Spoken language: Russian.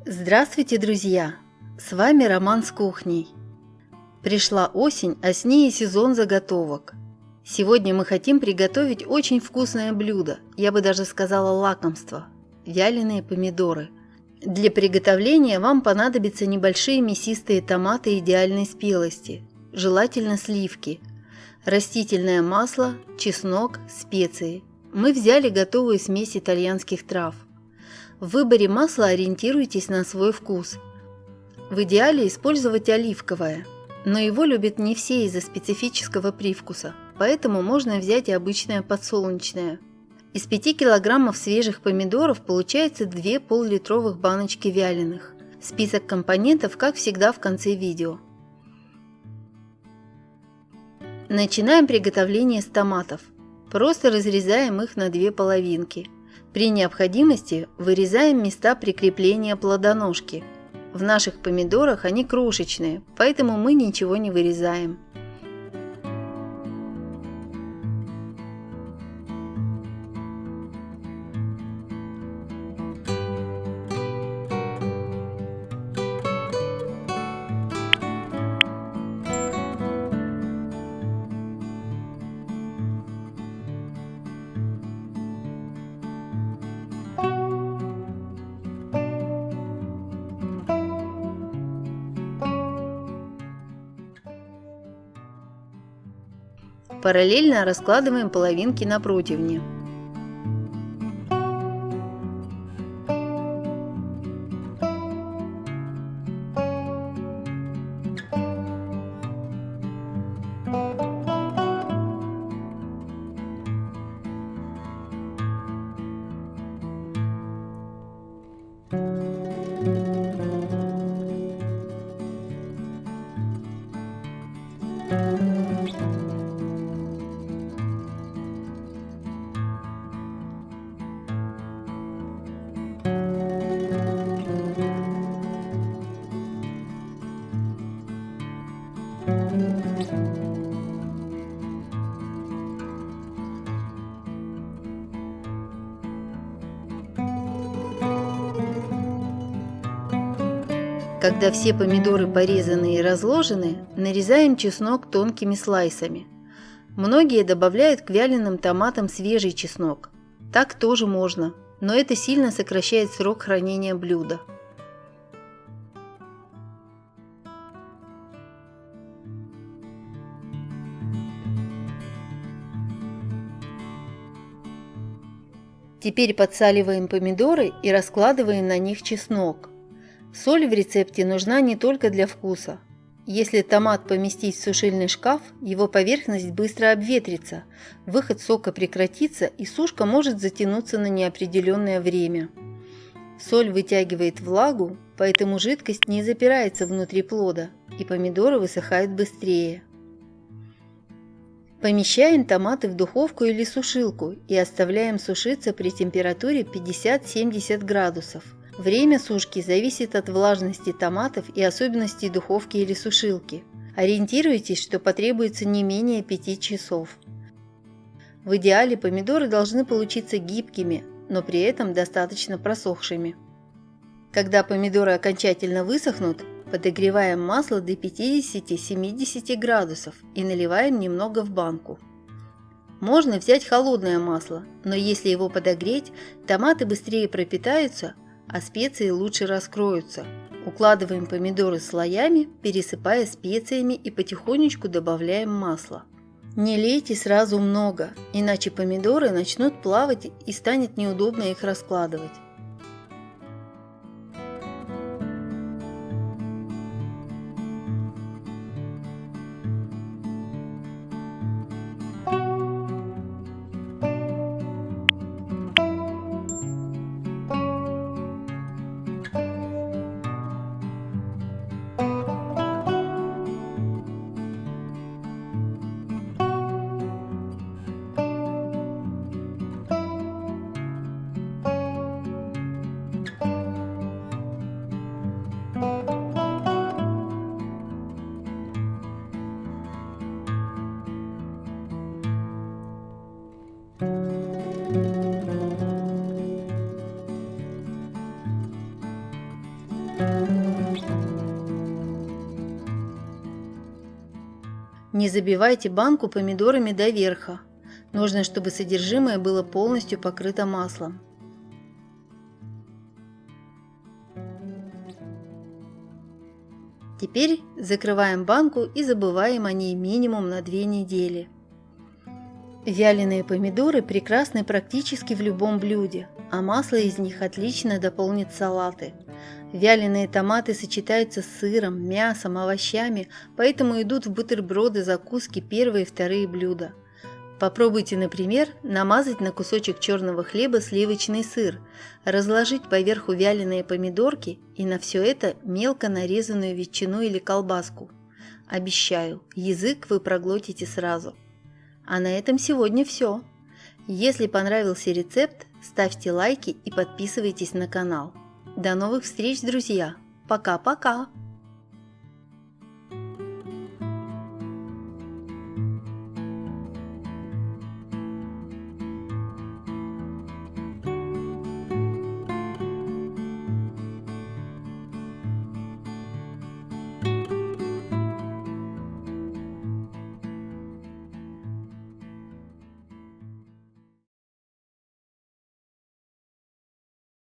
Здравствуйте, друзья! С вами Роман с кухней. Пришла осень, а с ней и сезон заготовок. Сегодня мы хотим приготовить очень вкусное блюдо, я бы даже сказала лакомство – вяленые помидоры. Для приготовления вам понадобятся небольшие мясистые томаты идеальной спелости, желательно сливки, растительное масло, чеснок, специи. Мы взяли готовую смесь итальянских трав. В выборе масла ориентируйтесь на свой вкус. В идеале использовать оливковое, но его любят не все из-за специфического привкуса, поэтому можно взять и обычное подсолнечное. Из 5 килограммов свежих помидоров получается 2 пол-литровых баночки вяленых. Список компонентов, как всегда, в конце видео. Начинаем приготовление с томатов. Просто разрезаем их на 2 половинки. При необходимости вырезаем места прикрепления плодоножки. В наших помидорах они крошечные, поэтому мы ничего не вырезаем. Параллельно раскладываем половинки на противне. Когда все помидоры порезаны и разложены, нарезаем чеснок тонкими слайсами. Многие добавляют к вяленым томатам свежий чеснок. Так тоже можно, но это сильно сокращает срок хранения блюда. Теперь подсаливаем помидоры и раскладываем на них чеснок. Соль в рецепте нужна не только для вкуса. Если томат поместить в сушильный шкаф, его поверхность быстро обветрится, выход сока прекратится и сушка может затянуться на неопределенное время. Соль вытягивает влагу, поэтому жидкость не запирается внутри плода, и помидоры высыхают быстрее. Помещаем томаты в духовку или сушилку и оставляем сушиться при температуре 50-70 градусов. Время сушки зависит от влажности томатов и особенностей духовки или сушилки. Ориентируйтесь, что потребуется не менее 5 часов. В идеале помидоры должны получиться гибкими, но при этом достаточно просохшими. Когда помидоры окончательно высохнут, подогреваем масло до 50-70 градусов и наливаем немного в банку. Можно взять холодное масло, но если его подогреть, томаты быстрее пропитаются, а специи лучше раскроются. Укладываем помидоры слоями, пересыпая специями и потихонечку добавляем масло. Не лейте сразу много, иначе помидоры начнут плавать и станет неудобно их раскладывать. Не забивайте банку помидорами до верха. Нужно, чтобы содержимое было полностью покрыто маслом. Теперь закрываем банку и забываем о ней минимум на 2 недели. Вяленые помидоры прекрасны практически в любом блюде, а масло из них отлично дополнит салаты. Вяленые томаты сочетаются с сыром, мясом, овощами, поэтому идут в бутерброды, закуски, первые и вторые блюда. Попробуйте, например, намазать на кусочек черного хлеба сливочный сыр, разложить поверху вяленые помидорки и на все это мелко нарезанную ветчину или колбаску. Обещаю, язык вы проглотите сразу. А на этом сегодня все. Если понравился рецепт, ставьте лайки и подписывайтесь на канал. До новых встреч, друзья! Пока-пока!